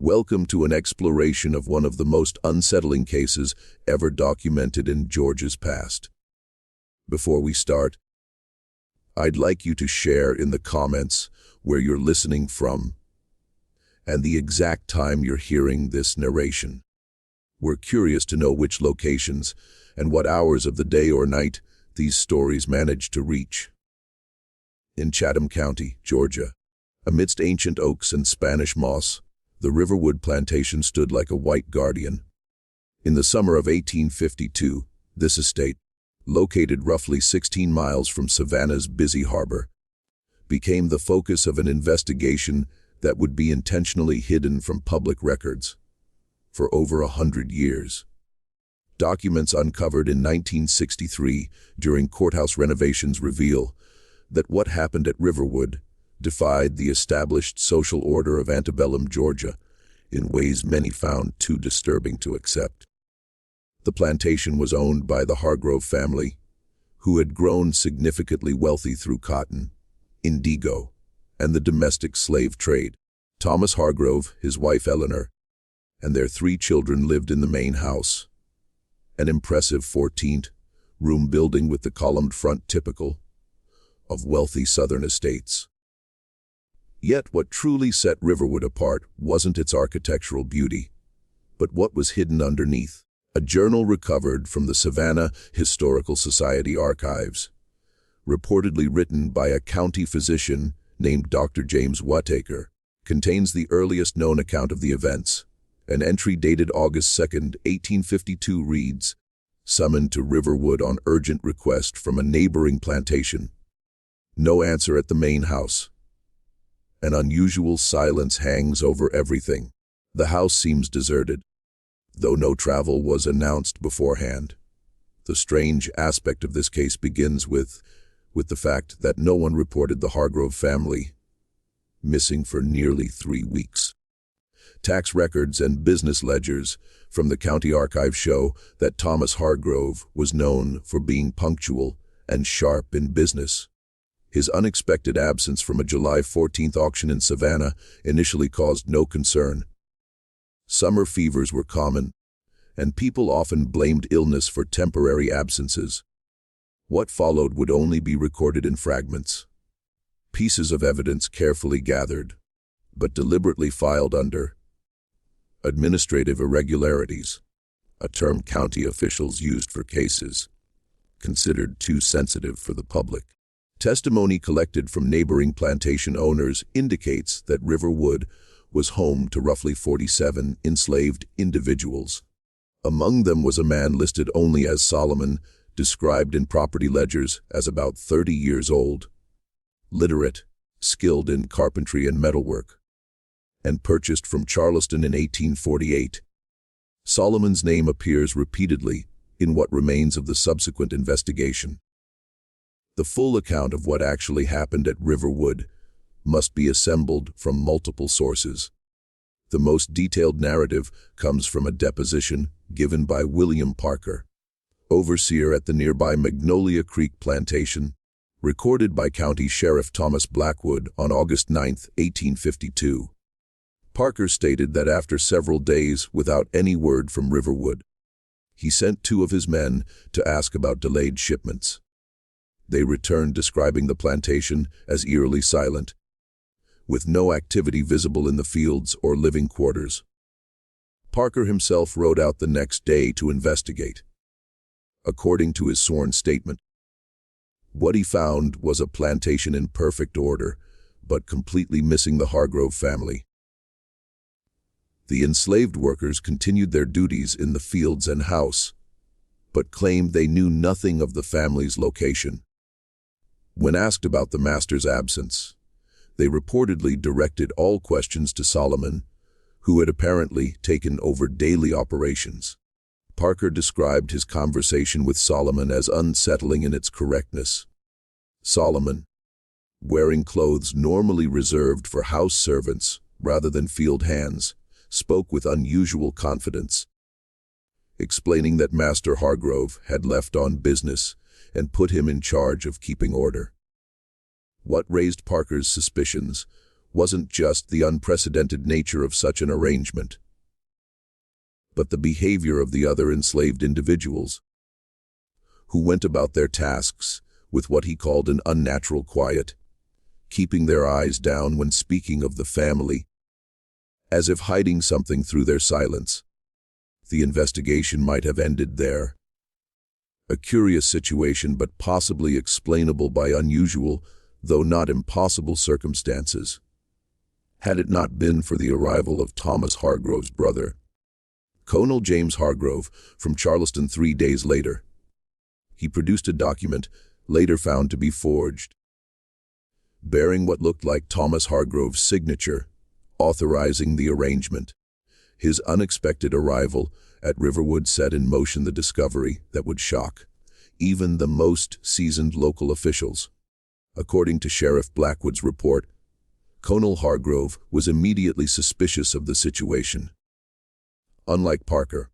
Welcome to an exploration of one of the most unsettling cases ever documented in Georgia's past. Before we start, I'd like you to share in the comments where you're listening from and the exact time you're hearing this narration. We're curious to know which locations and what hours of the day or night these stories manage to reach. In Chatham County, Georgia, amidst ancient oaks and Spanish moss, the Riverwood plantation stood like a white guardian. In the summer of 1852, this estate, located roughly 16 miles from Savannah's busy harbor, became the focus of an investigation that would be intentionally hidden from public records for over 100 years. Documents uncovered in 1963 during courthouse renovations reveal that what happened at Riverwood defied the established social order of antebellum Georgia in ways many found too disturbing to accept. The plantation was owned by the Hargrove family, who had grown significantly wealthy through cotton, indigo, and the domestic slave trade. Thomas Hargrove, his wife Eleanor, and their 3 children lived in the main house, an impressive 14-room building with the columned front typical of wealthy southern estates. Yet what truly set Riverwood apart wasn't its architectural beauty, but what was hidden underneath. A journal recovered from the Savannah Historical Society archives, reportedly written by a county physician named Dr. James Whittaker, contains the earliest known account of the events. An entry dated August 2, 1852 reads, "Summoned to Riverwood on urgent request from a neighboring plantation. No answer at the main house. An unusual silence hangs over everything. The house seems deserted, though no travel was announced beforehand." The strange aspect of this case begins with the fact that no one reported the Hargrove family missing for nearly 3 weeks. Tax records and business ledgers from the county archive show that Thomas Hargrove was known for being punctual and sharp in business. His unexpected absence from a July 14th auction in Savannah initially caused no concern. Summer fevers were common, and people often blamed illness for temporary absences. What followed would only be recorded in fragments, pieces of evidence carefully gathered, but deliberately filed under administrative irregularities, a term county officials used for cases considered too sensitive for the public. Testimony collected from neighboring plantation owners indicates that Riverwood was home to roughly 47 enslaved individuals. Among them was a man listed only as Solomon, described in property ledgers as about 30 years old, literate, skilled in carpentry and metalwork, and purchased from Charleston in 1848. Solomon's name appears repeatedly in what remains of the subsequent investigation. The full account of what actually happened at Riverwood must be assembled from multiple sources. The most detailed narrative comes from a deposition given by William Parker, overseer at the nearby Magnolia Creek plantation, recorded by County Sheriff Thomas Blackwood on August 9, 1852. Parker stated that after several days without any word from Riverwood, he sent 2 of his men to ask about delayed shipments. They returned describing the plantation as eerily silent, with no activity visible in the fields or living quarters. Parker himself rode out the next day to investigate. According to his sworn statement, what he found was a plantation in perfect order, but completely missing the Hargrove family. The enslaved workers continued their duties in the fields and house, but claimed they knew nothing of the family's location. When asked about the master's absence, they reportedly directed all questions to Solomon, who had apparently taken over daily operations. Parker described his conversation with Solomon as unsettling in its correctness. Solomon, wearing clothes normally reserved for house servants rather than field hands, spoke with unusual confidence, explaining that Master Hargrove had left on business and put him in charge of keeping order. What raised Parker's suspicions wasn't just the unprecedented nature of such an arrangement, but the behavior of the other enslaved individuals, who went about their tasks with what he called an unnatural quiet, keeping their eyes down when speaking of the family, as if hiding something through their silence. The investigation might have ended there. A curious situation, but possibly explainable by unusual, though not impossible circumstances, had it not been for the arrival of Thomas Hargrove's brother, Colonel James Hargrove, from Charleston 3 days later. He produced a document, later found to be forged, bearing what looked like Thomas Hargrove's signature, authorizing the arrangement. His unexpected arrival at Riverwood set in motion the discovery that would shock even the most seasoned local officials. According to Sheriff Blackwood's report, Colonel Hargrove was immediately suspicious of the situation. Unlike Parker,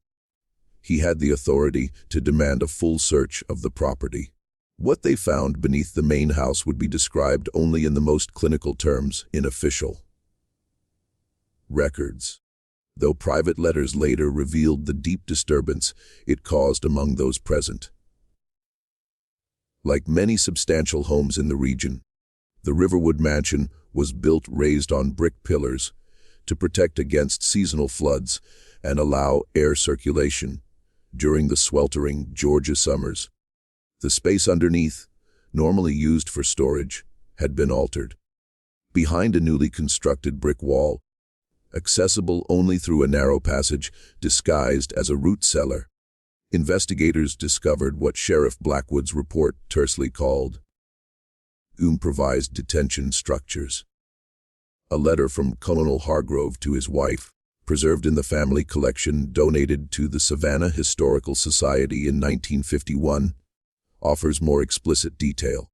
he had the authority to demand a full search of the property. What they found beneath the main house would be described only in the most clinical terms in official records, though private letters later revealed the deep disturbance it caused among those present. Like many substantial homes in the region, the Riverwood mansion was built raised on brick pillars to protect against seasonal floods and allow air circulation during the sweltering Georgia summers. The space underneath, normally used for storage, had been altered. Behind a newly constructed brick wall, accessible only through a narrow passage disguised as a root cellar, investigators discovered what Sheriff Blackwood's report tersely called improvised detention structures. A letter from Colonel Hargrove to his wife, preserved in the family collection donated to the Savannah Historical Society in 1951, offers more explicit detail.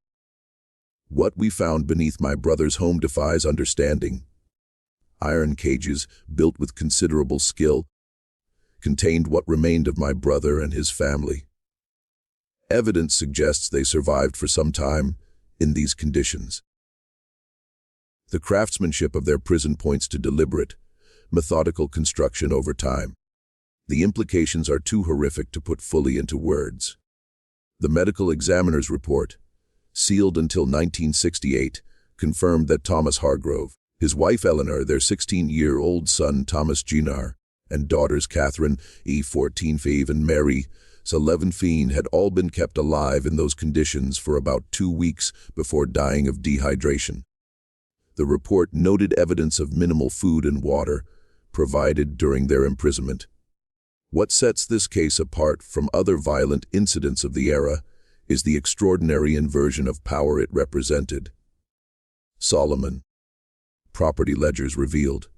What we found beneath my brother's home defies understanding. Iron cages, built with considerable skill, contained what remained of my brother and his family. Evidence suggests they survived for some time in these conditions. The craftsmanship of their prison points to deliberate, methodical construction over time. The implications are too horrific to put fully into words. The medical examiner's report, sealed until 1968, confirmed that Thomas Hargrove, his wife Eleanor, their 16-year-old son Thomas Jr., and daughters Catherine, 14 and Mary, 11 had all been kept alive in those conditions for about 2 weeks before dying of dehydration. The report noted evidence of minimal food and water provided during their imprisonment. What sets this case apart from other violent incidents of the era is the extraordinary inversion of power it represented. Solomon, property ledgers revealed,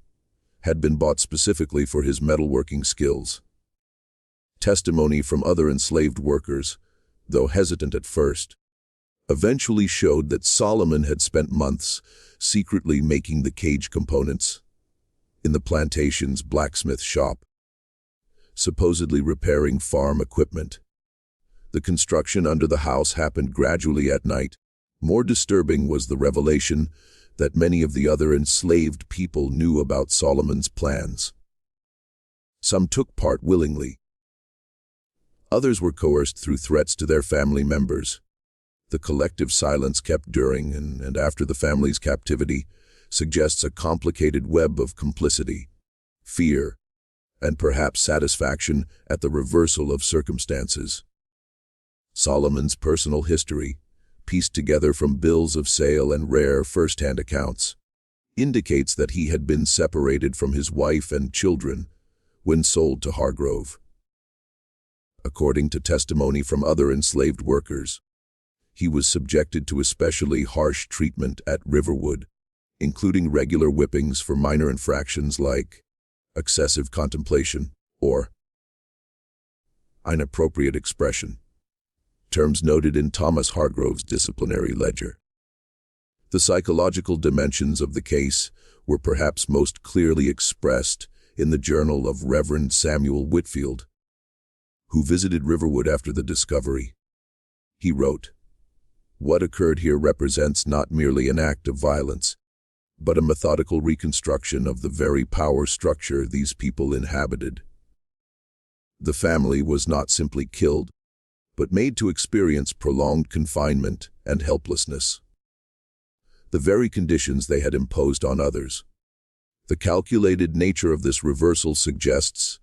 had been bought specifically for his metalworking skills. Testimony from other enslaved workers, though hesitant at first, eventually showed that Solomon had spent months secretly making the cage components in the plantation's blacksmith shop, supposedly repairing farm equipment. The construction under the house happened gradually at night. More disturbing was the revelation that many of the other enslaved people knew about Solomon's plans. Some took part willingly. Others were coerced through threats to their family members. The collective silence kept during and after the family's captivity suggests a complicated web of complicity, fear, and perhaps satisfaction at the reversal of circumstances. Solomon's personal history, pieced together from bills of sale and rare first-hand accounts, indicates that he had been separated from his wife and children when sold to Hargrove. According to testimony from other enslaved workers, he was subjected to especially harsh treatment at Riverwood, including regular whippings for minor infractions like excessive contemplation or inappropriate expression, terms noted in Thomas Hargrove's disciplinary ledger. The psychological dimensions of the case were perhaps most clearly expressed in the journal of Reverend Samuel Whitfield, who visited Riverwood after the discovery. He wrote, "What occurred here represents not merely an act of violence, but a methodical reconstruction of the very power structure these people inhabited. The family was not simply killed, but made to experience prolonged confinement and helplessness. The very conditions they had imposed on others. The calculated nature of this reversal suggests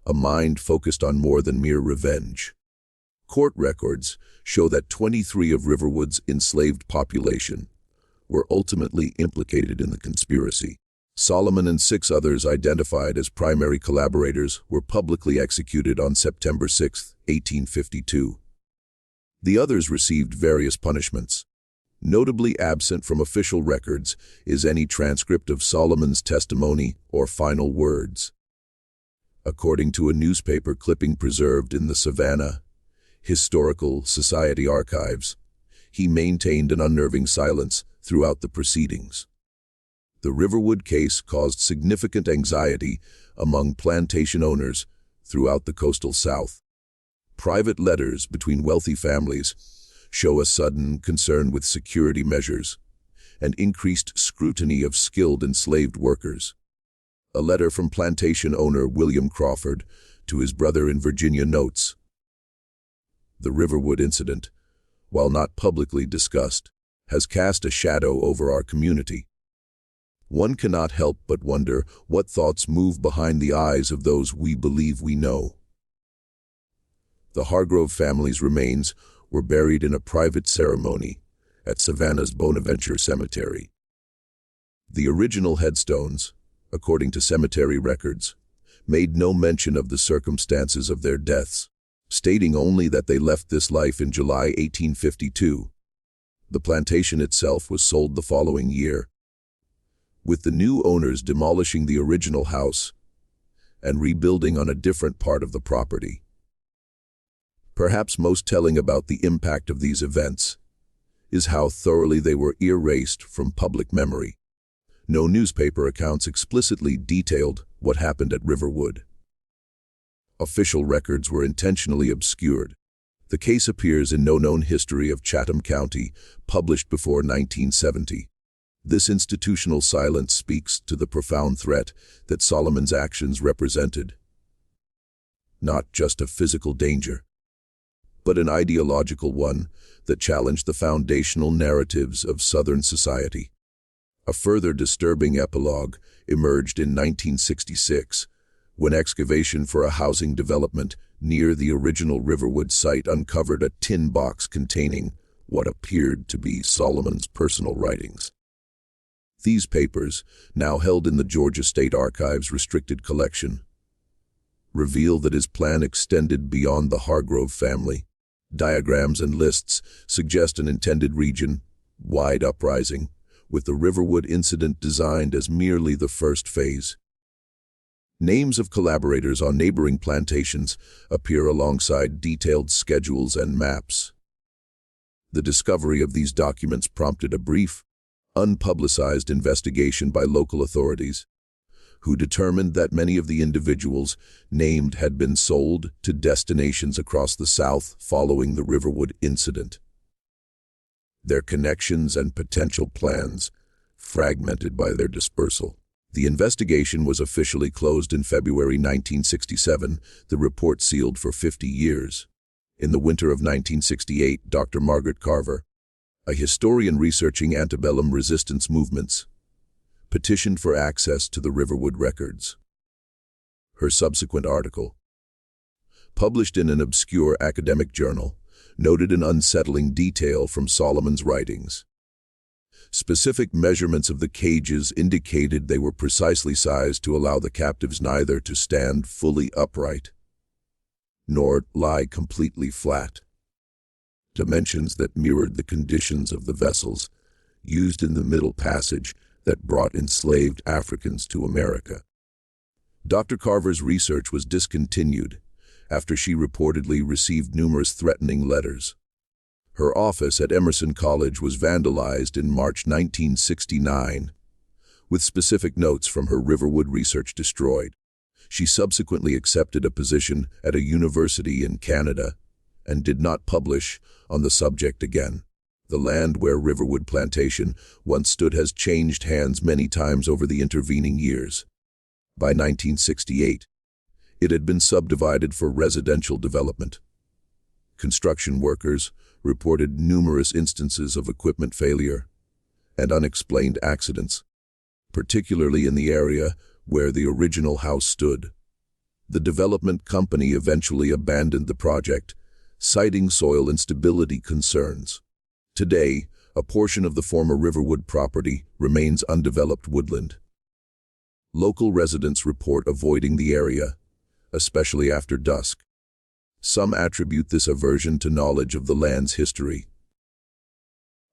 a mind focused on more than mere revenge. Court records show that 23 of Riverwood's enslaved population were ultimately implicated in the conspiracy. Solomon and 6 others identified as primary collaborators were publicly executed on September 6, 1852. The others received various punishments. Notably absent from official records is any transcript of Solomon's testimony or final words. According to a newspaper clipping preserved in the Savannah Historical Society archives, he maintained an unnerving silence throughout the proceedings. The Riverwood case caused significant anxiety among plantation owners throughout the coastal South. Private letters between wealthy families show a sudden concern with security measures and increased scrutiny of skilled enslaved workers. A letter from plantation owner William Crawford to his brother in Virginia notes, "The Riverwood incident, while not publicly discussed, has cast a shadow over our community. One cannot help but wonder what thoughts move behind the eyes of those we believe we know." The Hargrove family's remains were buried in a private ceremony at Savannah's Bonaventure Cemetery. The original headstones, according to cemetery records, made no mention of the circumstances of their deaths, stating only that they left this life in July 1852. The plantation itself was sold the following year, with the new owners demolishing the original house and rebuilding on a different part of the property. Perhaps most telling about the impact of these events is how thoroughly they were erased from public memory. No newspaper accounts explicitly detailed what happened at Riverwood. Official records were intentionally obscured. The case appears in No Known History of Chatham County, published before 1970. This institutional silence speaks to the profound threat that Solomon's actions represented. Not just a physical danger, but an ideological one that challenged the foundational narratives of Southern society. A further disturbing epilogue emerged in 1966, when excavation for a housing development near the original Riverwood site uncovered a tin box containing what appeared to be Solomon's personal writings. These papers, now held in the Georgia State Archives restricted collection, reveal that his plan extended beyond the Hargrove family. Diagrams and lists suggest an intended region-wide uprising, with the Riverwood incident designed as merely the first phase. Names of collaborators on neighboring plantations appear alongside detailed schedules and maps. The discovery of these documents prompted a brief, unpublicized investigation by local authorities, who determined that many of the individuals named had been sold to destinations across the South following the Riverwood incident. Their connections and potential plans fragmented by their dispersal. The investigation was officially closed in February 1967, the report sealed for 50 years. In the winter of 1968, Dr. Margaret Carver, a historian researching antebellum resistance movements, petitioned for access to the Riverwood records. Her subsequent article, published in an obscure academic journal, noted an unsettling detail from Solomon's writings. Specific measurements of the cages indicated they were precisely sized to allow the captives neither to stand fully upright nor lie completely flat, dimensions that mirrored the conditions of the vessels used in the Middle Passage that brought enslaved Africans to America. Dr. Carver's research was discontinued after she reportedly received numerous threatening letters. Her office at Emerson College was vandalized in March 1969, with specific notes from her Riverwood research destroyed. She subsequently accepted a position at a university in Canada and did not publish on the subject again. The land where Riverwood Plantation once stood has changed hands many times over the intervening years. By 1968, it had been subdivided for residential development. Construction workers reported numerous instances of equipment failure and unexplained accidents, particularly in the area where the original house stood. The development company eventually abandoned the project, citing soil instability concerns. Today, a portion of the former Riverwood property remains undeveloped woodland. Local residents report avoiding the area, especially after dusk. Some attribute this aversion to knowledge of the land's history.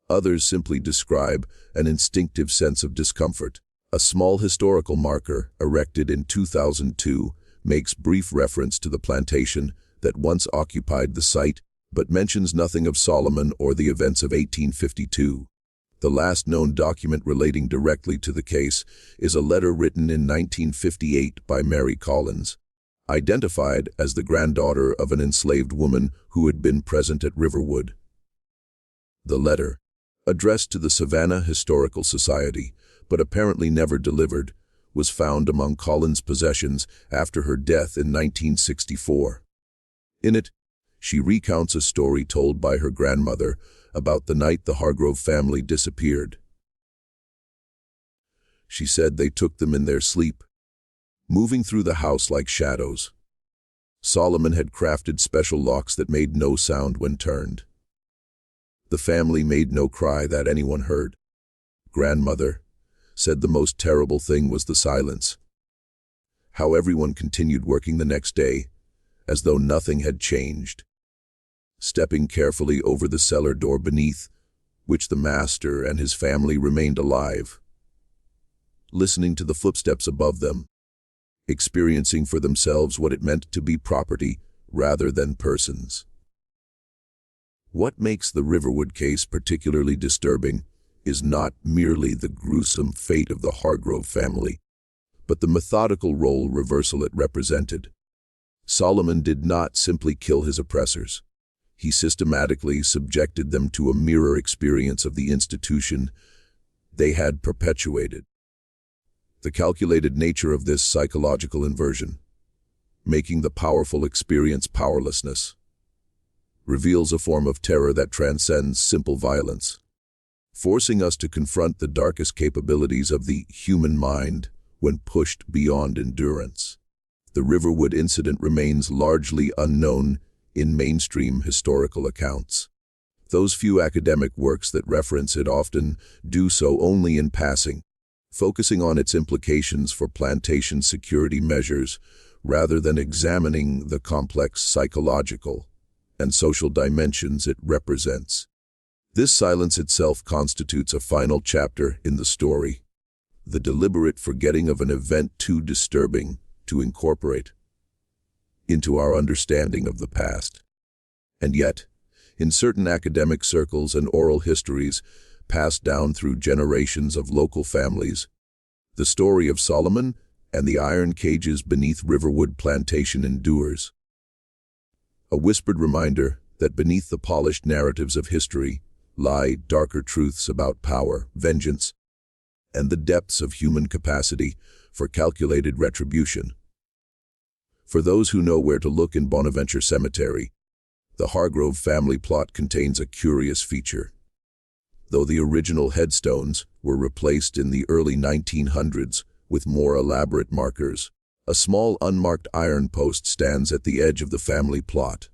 Others simply describe an instinctive sense of discomfort. A small historical marker, erected in 2002, makes brief reference to the plantation that once occupied the site, but mentions nothing of Solomon or the events of 1852. The last known document relating directly to the case is a letter written in 1958 by Mary Collins, identified as the granddaughter of an enslaved woman who had been present at Riverwood. The letter, addressed to the Savannah Historical Society, but apparently never delivered, was found among Collins' possessions after her death in 1964. In it, she recounts a story told by her grandmother about the night the Hargrove family disappeared. She said they took them in their sleep, moving through the house like shadows. Solomon had crafted special locks that made no sound when turned. The family made no cry that anyone heard. Grandmother said the most terrible thing was the silence. How everyone continued working the next day, as though nothing had changed. Stepping carefully over the cellar door beneath, which the master and his family remained alive. Listening to the footsteps above them, experiencing for themselves what it meant to be property rather than persons. What makes the Riverwood case particularly disturbing is not merely the gruesome fate of the Hargrove family, but the methodical role reversal it represented. Solomon did not simply kill his oppressors. He systematically subjected them to a mirror experience of the institution they had perpetuated. The calculated nature of this psychological inversion, making the powerful experience powerlessness, reveals a form of terror that transcends simple violence, forcing us to confront the darkest capabilities of the human mind when pushed beyond endurance. The Riverwood incident remains largely unknown in mainstream historical accounts. Those few academic works that reference it often do so only in passing, focusing on its implications for plantation security measures rather than examining the complex psychological and social dimensions it represents. This silence itself constitutes a final chapter in the story, the deliberate forgetting of an event too disturbing to incorporate into our understanding of the past. And yet, in certain academic circles and oral histories passed down through generations of local families, the story of Solomon and the iron cages beneath Riverwood Plantation endures. A whispered reminder that beneath the polished narratives of history lie darker truths about power, vengeance, and the depths of human capacity for calculated retribution. For those who know where to look in Bonaventure Cemetery, the Hargrove family plot contains a curious feature. Though the original headstones were replaced in the early 1900s with more elaborate markers, a small unmarked iron post stands at the edge of the family plot.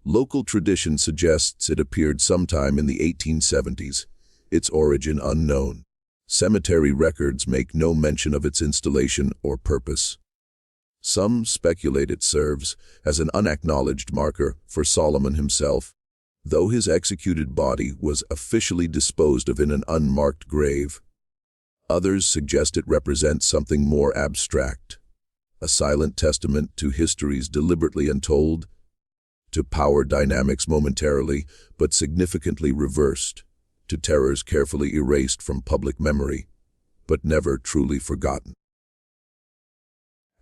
Local tradition suggests it appeared sometime in the 1870s, its origin unknown. Cemetery records make no mention of its installation or purpose. Some speculate it serves as an unacknowledged marker for Solomon himself, though his executed body was officially disposed of in an unmarked grave. Others suggest it represents something more abstract, a silent testament to histories deliberately untold, to power dynamics momentarily but significantly reversed, to terrors carefully erased from public memory, but never truly forgotten.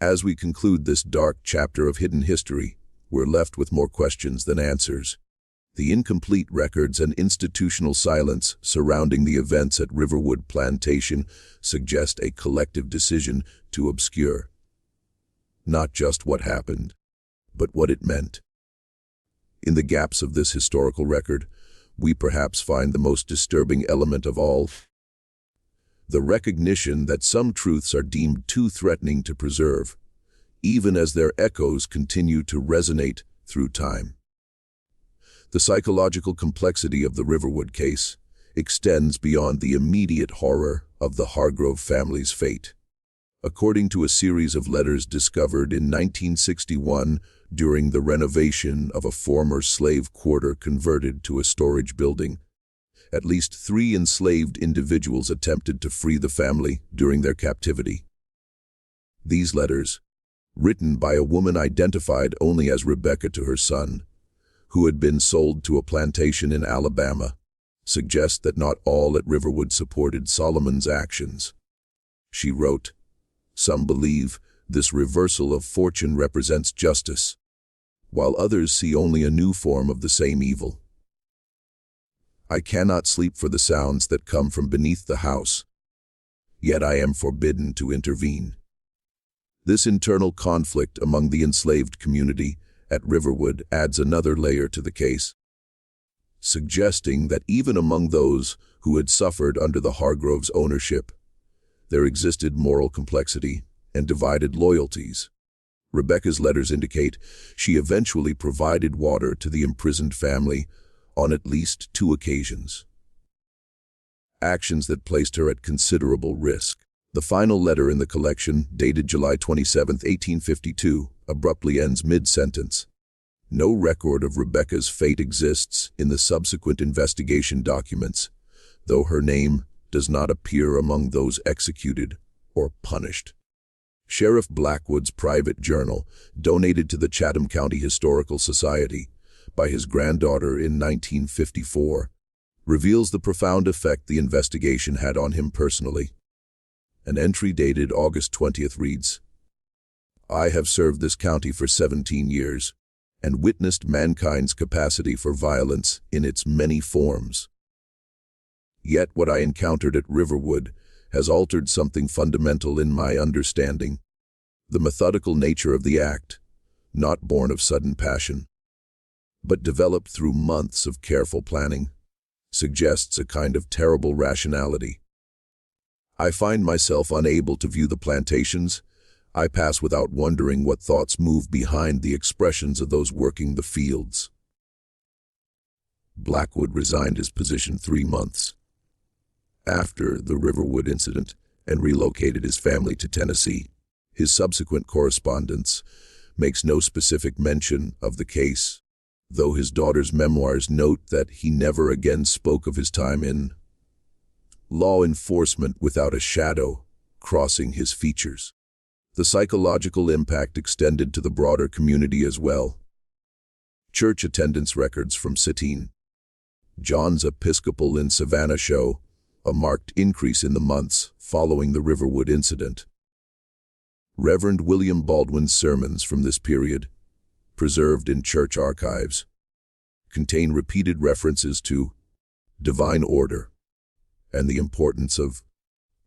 As we conclude this dark chapter of hidden history, we're left with more questions than answers. The incomplete records and institutional silence surrounding the events at Riverwood Plantation suggest a collective decision to obscure not just what happened, but what it meant. In the gaps of this historical record, we perhaps find the most disturbing element of all: the recognition that some truths are deemed too threatening to preserve, even as their echoes continue to resonate through time. The psychological complexity of the Riverwood case extends beyond the immediate horror of the Hargrove family's fate. According to a series of letters discovered in 1961 during the renovation of a former slave quarter converted to a storage building, at least 3 enslaved individuals attempted to free the family during their captivity. These letters, written by a woman identified only as Rebecca to her son, who had been sold to a plantation in Alabama, suggest that not all at Riverwood supported Solomon's actions. She wrote, "Some believe this reversal of fortune represents justice, while others see only a new form of the same evil. I cannot sleep for the sounds that come from beneath the house, yet I am forbidden to intervene." This internal conflict among the enslaved community at Riverwood adds another layer to the case, suggesting that even among those who had suffered under the Hargroves' ownership, there existed moral complexity and divided loyalties. Rebecca's letters indicate she eventually provided water to the imprisoned family on at least 2 occasions, actions that placed her at considerable risk. The final letter in the collection, dated July 27, 1852, abruptly ends mid-sentence. No record of Rebecca's fate exists in the subsequent investigation documents, though her name does not appear among those executed or punished. Sheriff Blackwood's private journal, donated to the Chatham County Historical Society by his granddaughter in 1954, reveals the profound effect the investigation had on him personally. An entry dated August 20th reads, "I have served this county for 17 years and witnessed mankind's capacity for violence in its many forms. Yet what I encountered at Riverwood has altered something fundamental in my understanding. The methodical nature of the act, not born of sudden passion, but developed through months of careful planning, suggests a kind of terrible rationality. I find myself unable to view the plantations I pass without wondering what thoughts move behind the expressions of those working the fields." Blackwood resigned his position 3 months after the Riverwood incident and relocated his family to Tennessee. His subsequent correspondence makes no specific mention of the case, though his daughter's memoirs note that he never again spoke of his time in law enforcement without a shadow crossing his features. The psychological impact extended to the broader community as well. Church attendance records from St. John's Episcopal in Savannah show a marked increase in the months following the Riverwood incident. Reverend William Baldwin's sermons from this period, preserved in church archives, contain repeated references to divine order and the importance of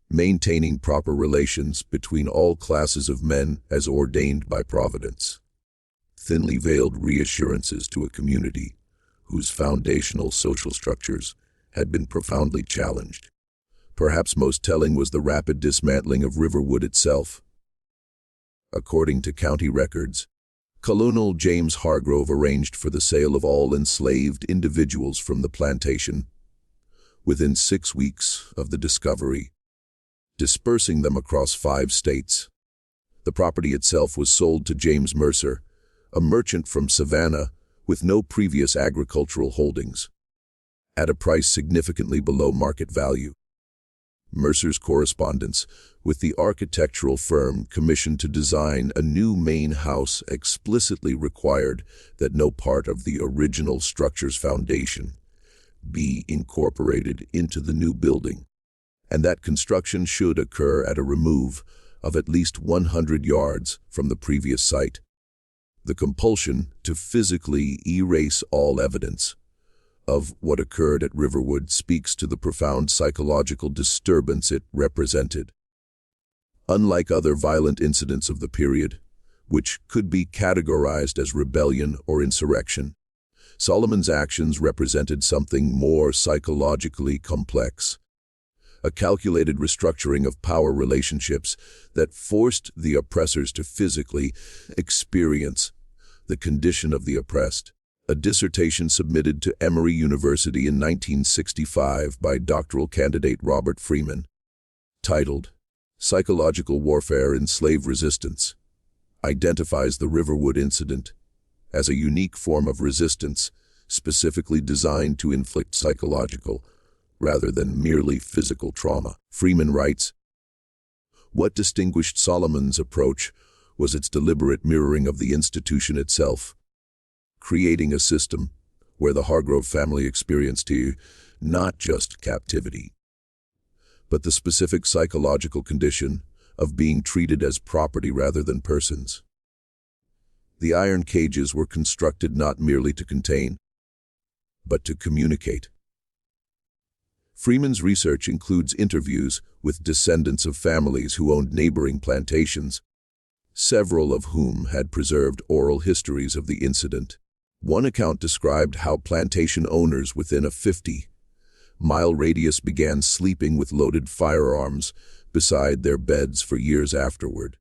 maintaining proper relations between all classes of men as ordained by Providence. Thinly veiled reassurances to a community whose foundational social structures had been profoundly challenged. Perhaps most telling was the rapid dismantling of Riverwood itself. According to county records, Colonel James Hargrove arranged for the sale of all enslaved individuals from the plantation within 6 weeks of the discovery, dispersing them across 5 states. The property itself was sold to James Mercer, a merchant from Savannah with no previous agricultural holdings, at a price significantly below market value. Mercer's correspondence with the architectural firm commissioned to design a new main house explicitly required that no part of the original structure's foundation be incorporated into the new building, and that construction should occur at a remove of at least 100 yards from the previous site. The compulsion to physically erase all evidence of what occurred at Riverwood speaks to the profound psychological disturbance it represented. Unlike other violent incidents of the period, which could be categorized as rebellion or insurrection, Solomon's actions represented something more psychologically complex. A calculated restructuring of power relationships that forced the oppressors to physically experience the condition of the oppressed. A dissertation submitted to Emory University in 1965 by doctoral candidate Robert Freeman, titled Psychological Warfare in Slave Resistance, identifies the Riverwood incident as a unique form of resistance specifically designed to inflict psychological rather than merely physical trauma. Freeman writes, "What distinguished Solomon's approach was its deliberate mirroring of the institution itself, creating a system where the Hargrove family experienced not just captivity, but the specific psychological condition of being treated as property rather than persons. The iron cages were constructed not merely to contain, but to communicate." Freeman's research includes interviews with descendants of families who owned neighboring plantations, several of whom had preserved oral histories of the incident. One account described how plantation owners within a 50-mile radius began sleeping with loaded firearms beside their beds for years afterward.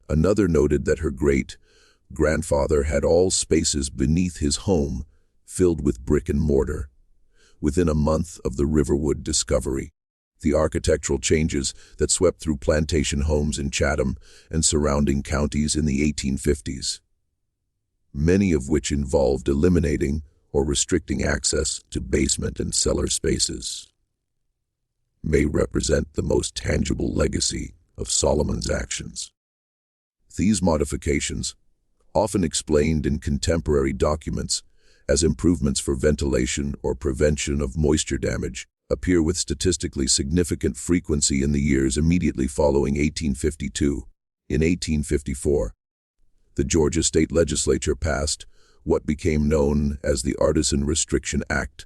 Another noted that her great-grandfather had all spaces beneath his home filled with brick and mortar. Within a month of the Riverwood discovery, the architectural changes that swept through plantation homes in Chatham and surrounding counties in the 1850s, many of which involved eliminating or restricting access to basement and cellar spaces, may represent the most tangible legacy of Solomon's actions. These modifications, often explained in contemporary documents as improvements for ventilation or prevention of moisture damage, appear with statistically significant frequency in the years immediately following 1852. In 1854, the Georgia State Legislature passed what became known as the Artisan Restriction Act,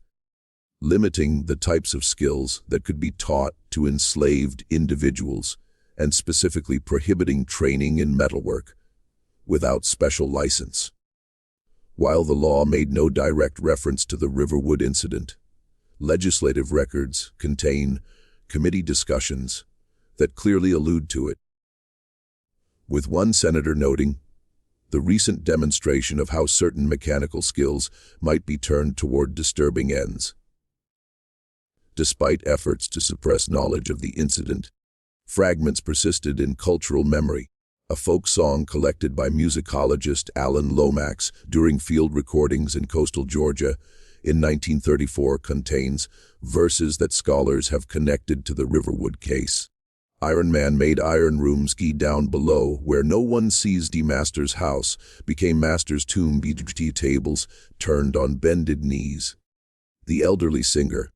limiting the types of skills that could be taught to enslaved individuals and specifically prohibiting training in metalwork without special license. While the law made no direct reference to the Riverwood incident, legislative records contain committee discussions that clearly allude to it, with one senator noting the recent demonstration of how certain mechanical skills might be turned toward disturbing ends. Despite efforts to suppress knowledge of the incident, fragments persisted in cultural memory. A folk song collected by musicologist Alan Lomax during field recordings in coastal Georgia in 1934 contains verses that scholars have connected to the Riverwood case. Iron Man made iron rooms down below, where no one sees the master's house, became master's tomb, tables turned on bended knees. The elderly singer,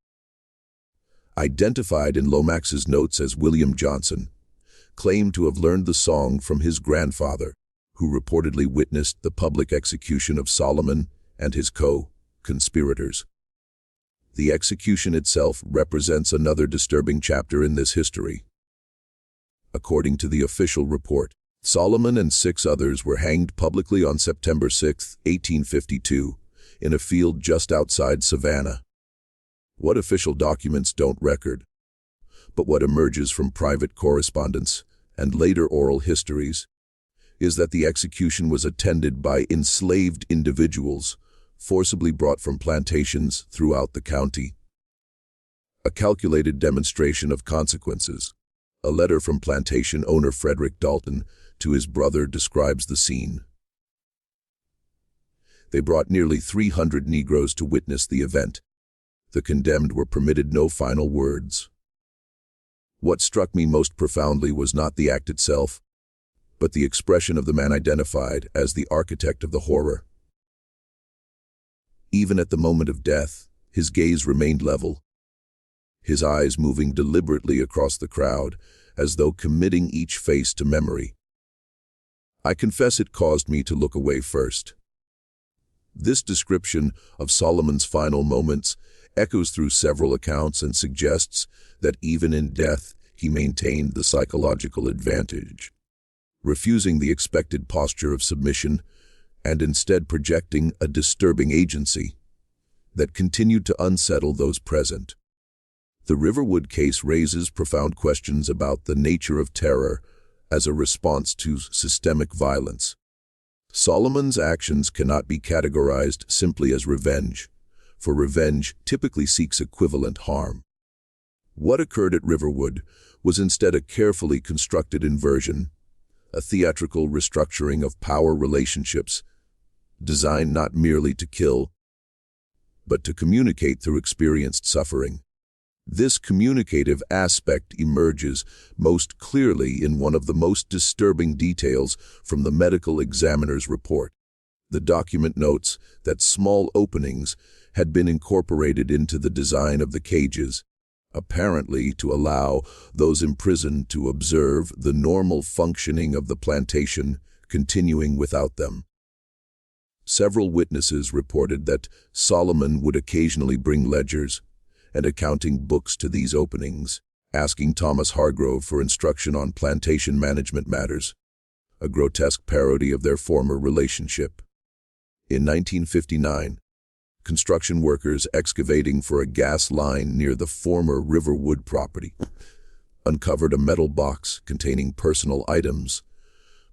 identified in Lomax's notes as William Johnson, claimed to have learned the song from his grandfather, who reportedly witnessed the public execution of Solomon and his co-conspirators. The execution itself represents another disturbing chapter in this history. According to the official report, Solomon and 6 others were hanged publicly on September 6, 1852, in a field just outside Savannah. What official documents don't record, but what emerges from private correspondence and later oral histories, is that the execution was attended by enslaved individuals forcibly brought from plantations throughout the county. A calculated demonstration of consequences. A letter from plantation owner Frederick Dalton to his brother describes the scene. They brought nearly 300 Negroes to witness the event. The condemned were permitted no final words. What struck me most profoundly was not the act itself, but the expression of the man identified as the architect of the horror. Even at the moment of death, his gaze remained level, his eyes moving deliberately across the crowd, as though committing each face to memory. I confess it caused me to look away first. This description of Solomon's final moments echoes through several accounts and suggests that even in death he maintained the psychological advantage, refusing the expected posture of submission and instead projecting a disturbing agency that continued to unsettle those present. The Riverwood case raises profound questions about the nature of terror as a response to systemic violence. Solomon's actions cannot be categorized simply as revenge, for revenge typically seeks equivalent harm. What occurred at Riverwood was instead a carefully constructed inversion, a theatrical restructuring of power relationships, designed not merely to kill, but to communicate through experienced suffering. This communicative aspect emerges most clearly in one of the most disturbing details from the medical examiner's report. The document notes that small openings had been incorporated into the design of the cages, apparently to allow those imprisoned to observe the normal functioning of the plantation, continuing without them. Several witnesses reported that Solomon would occasionally bring ledgers and accounting books to these openings, asking Thomas Hargrove for instruction on plantation management matters, a grotesque parody of their former relationship. In 1959, construction workers excavating for a gas line near the former Riverwood property uncovered a metal box containing personal items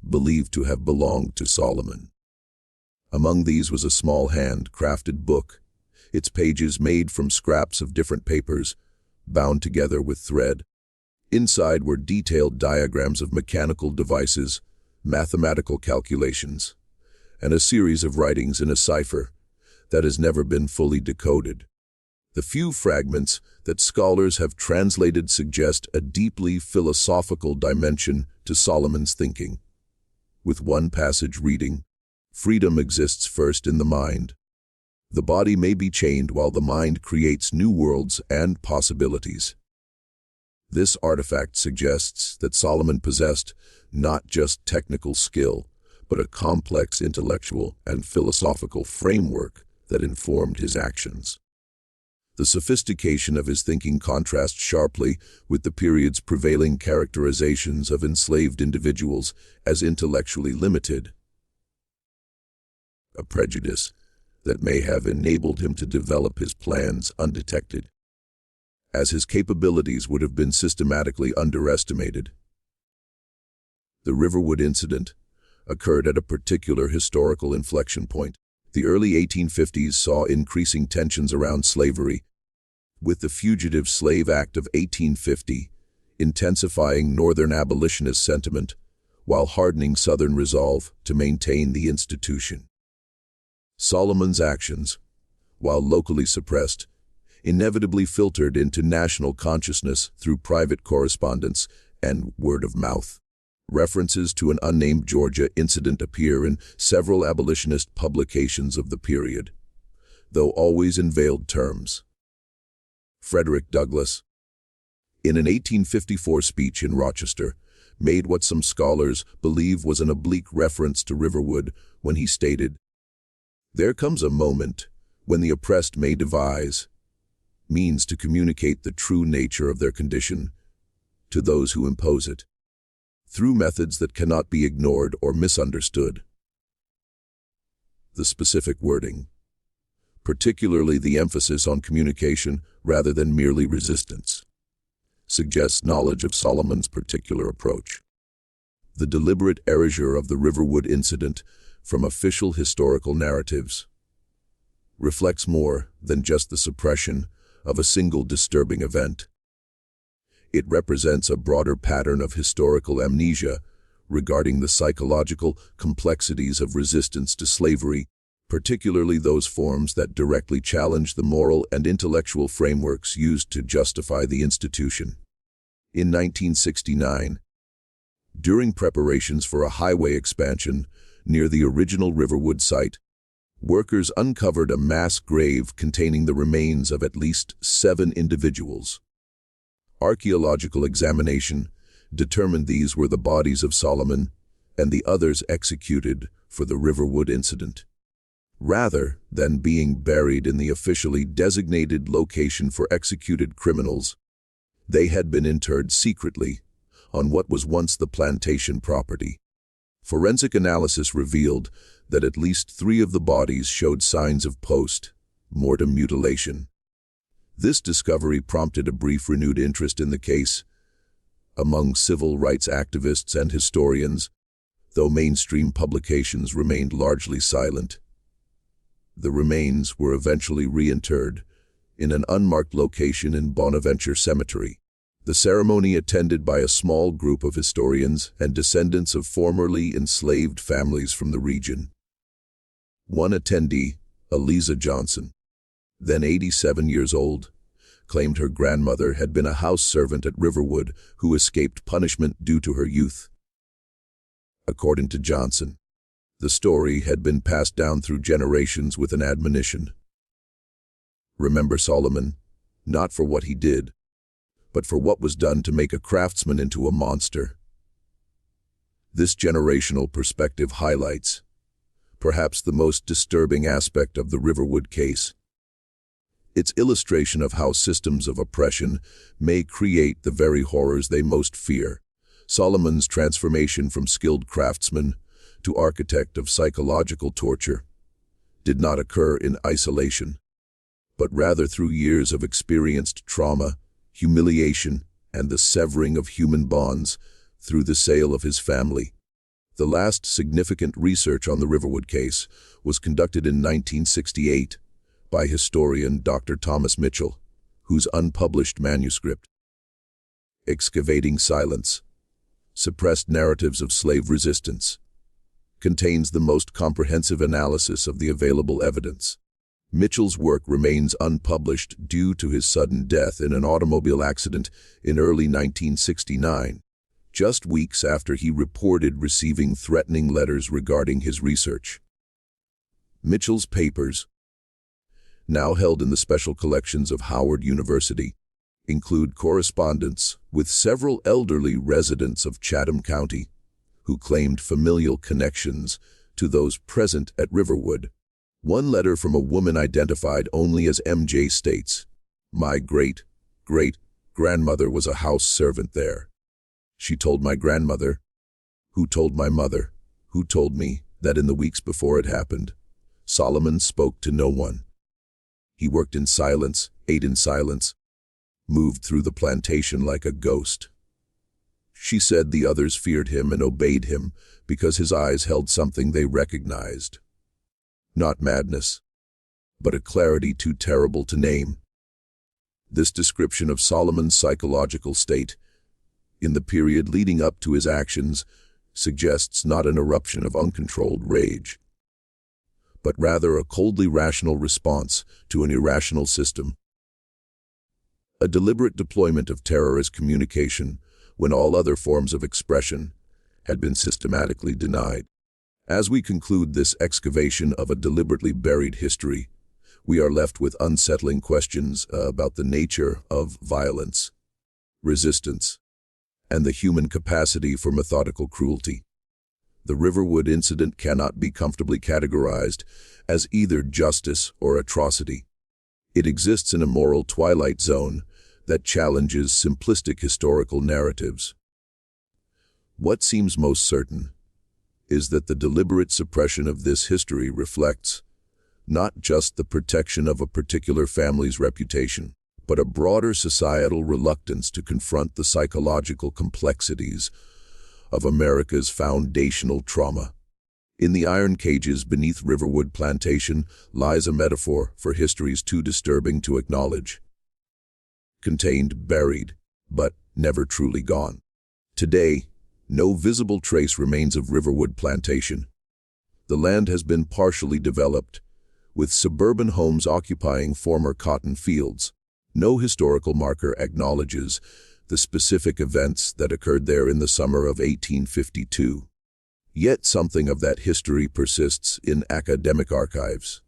believed to have belonged to Solomon. Among these was a small hand-crafted book, its pages made from scraps of different papers, bound together with thread. Inside were detailed diagrams of mechanical devices, mathematical calculations, and a series of writings in a cipher that has never been fully decoded. The few fragments that scholars have translated suggest a deeply philosophical dimension to Solomon's thinking. With one passage reading, "Freedom exists first in the mind. The body may be chained while the mind creates new worlds and possibilities." This artifact suggests that Solomon possessed not just technical skill, but a complex intellectual and philosophical framework that informed his actions. The sophistication of his thinking contrasts sharply with the period's prevailing characterizations of enslaved individuals as intellectually limited, a prejudice that may have enabled him to develop his plans undetected, as his capabilities would have been systematically underestimated. The Riverwood incident occurred at a particular historical inflection point. The early 1850s saw increasing tensions around slavery, with the Fugitive Slave Act of 1850 intensifying Northern abolitionist sentiment while hardening Southern resolve to maintain the institution. Solomon's actions, while locally suppressed, inevitably filtered into national consciousness through private correspondence and word of mouth. References to an unnamed Georgia incident appear in several abolitionist publications of the period, though always in veiled terms. Frederick Douglass, in an 1854 speech in Rochester, made what some scholars believe was an oblique reference to Riverwood when he stated, "There comes a moment when the oppressed may devise means to communicate the true nature of their condition to those who impose it, through methods that cannot be ignored or misunderstood." The specific wording, particularly the emphasis on communication rather than merely resistance, suggests knowledge of Solomon's particular approach. The deliberate erasure of the Riverwood incident from official historical narratives reflects more than just the suppression of a single disturbing event. It represents a broader pattern of historical amnesia regarding the psychological complexities of resistance to slavery, particularly those forms that directly challenge the moral and intellectual frameworks used to justify the institution. In 1969, during preparations for a highway expansion near the original Riverwood site, workers uncovered a mass grave containing the remains of at least 7 individuals. Archaeological examination determined these were the bodies of Solomon and the others executed for the Riverwood incident. Rather than being buried in the officially designated location for executed criminals, they had been interred secretly on what was once the plantation property. Forensic analysis revealed that at least 3 of the bodies showed signs of post-mortem mutilation. This discovery prompted a brief renewed interest in the case among civil rights activists and historians, though mainstream publications remained largely silent. The remains were eventually reinterred in an unmarked location in Bonaventure Cemetery. The ceremony, attended by a small group of historians and descendants of formerly enslaved families from the region. One attendee, Eliza Johnson, then 87 years old, claimed her grandmother had been a house servant at Riverwood who escaped punishment due to her youth. According to Johnson, the story had been passed down through generations with an admonition. Remember Solomon, not for what he did, but for what was done to make a craftsman into a monster. This generational perspective highlights perhaps the most disturbing aspect of the Riverwood case. Its illustration of how systems of oppression may create the very horrors they most fear. Solomon's transformation from skilled craftsman to architect of psychological torture did not occur in isolation, but rather through years of experienced trauma, humiliation, and the severing of human bonds through the sale of his family. The last significant research on the Riverwood case was conducted in 1968 by historian Dr. Thomas Mitchell, whose unpublished manuscript, Excavating Silence, Suppressed Narratives of Slave Resistance, contains the most comprehensive analysis of the available evidence. Mitchell's work remains unpublished due to his sudden death in an automobile accident in early 1969, just weeks after he reported receiving threatening letters regarding his research. Mitchell's papers, now held in the special collections of Howard University, include correspondence with several elderly residents of Chatham County who claimed familial connections to those present at Riverwood. One letter from a woman identified only as MJ states, "My great-great-grandmother was a house servant there. She told my grandmother, who told my mother, who told me that in the weeks before it happened, Solomon spoke to no one. He worked in silence, ate in silence, moved through the plantation like a ghost. She said the others feared him and obeyed him because his eyes held something they recognized. Not madness, but a clarity too terrible to name." This description of Solomon's psychological state in the period leading up to his actions suggests not an eruption of uncontrolled rage, but rather a coldly rational response to an irrational system. A deliberate deployment of terror as communication when all other forms of expression had been systematically denied. As we conclude this excavation of a deliberately buried history, we are left with unsettling questions about the nature of violence, resistance, and the human capacity for methodical cruelty. The Riverwood incident cannot be comfortably categorized as either justice or atrocity. It exists in a moral twilight zone that challenges simplistic historical narratives. What seems most certain is that the deliberate suppression of this history reflects not just the protection of a particular family's reputation, but a broader societal reluctance to confront the psychological complexities of America's foundational trauma. In the iron cages beneath Riverwood Plantation lies a metaphor for histories too disturbing to acknowledge. Contained, buried, but never truly gone. Today, no visible trace remains of Riverwood Plantation. The land has been partially developed, with suburban homes occupying former cotton fields. No historical marker acknowledges the specific events that occurred there in the summer of 1852. Yet something of that history persists in academic archives,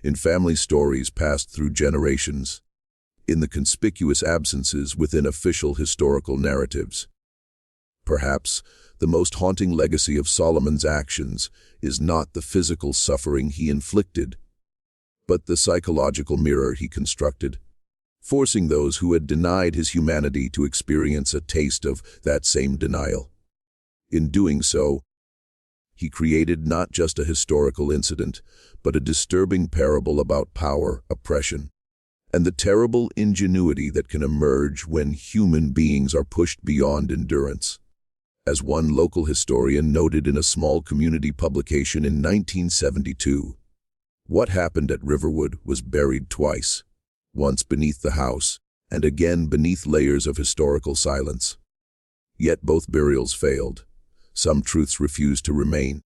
in family stories passed through generations, in the conspicuous absences within official historical narratives. Perhaps The most haunting legacy of Solomon's actions is not the physical suffering he inflicted, but the psychological mirror he constructed, forcing those who had denied his humanity to experience a taste of that same denial. In doing so, he created not just a historical incident, but a disturbing parable about power, oppression, and the terrible ingenuity that can emerge when human beings are pushed beyond endurance. As one local historian noted in a small community publication in 1972, what happened at Riverwood was buried twice, once beneath the house, and again beneath layers of historical silence. Yet both burials failed. Some truths refuse to remain,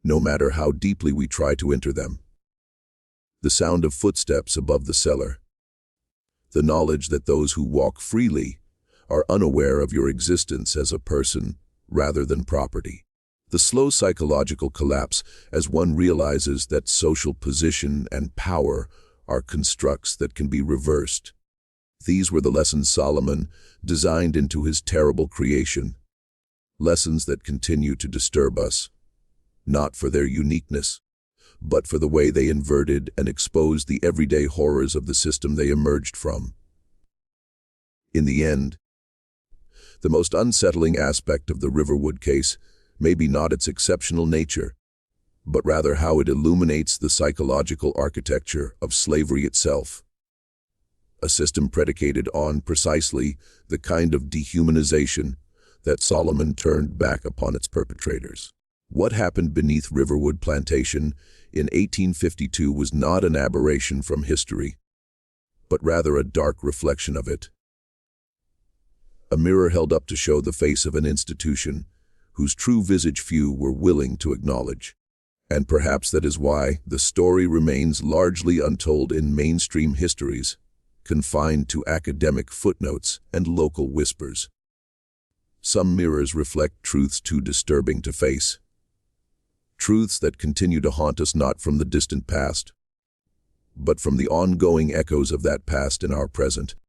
no matter how deeply we try to enter them. The sound of footsteps above the cellar. The knowledge that those who walk freely are unaware of your existence as a person rather than property. The slow psychological collapse as one realizes that social position and power are constructs that can be reversed. These were the lessons Solomon designed into his terrible creation. Lessons that continue to disturb us, not for their uniqueness, but for the way they inverted and exposed the everyday horrors of the system they emerged from. In the end, the most unsettling aspect of the Riverwood case may be not its exceptional nature, but rather how it illuminates the psychological architecture of slavery itself. A system predicated on precisely the kind of dehumanization that Solomon turned back upon its perpetrators. What happened beneath Riverwood Plantation in 1852 was not an aberration from history, but rather a dark reflection of it. A mirror held up to show the face of an institution whose true visage few were willing to acknowledge. And perhaps that is why the story remains largely untold in mainstream histories, confined to academic footnotes and local whispers. Some mirrors reflect truths too disturbing to face. Truths that continue to haunt us not from the distant past, but from the ongoing echoes of that past in our present.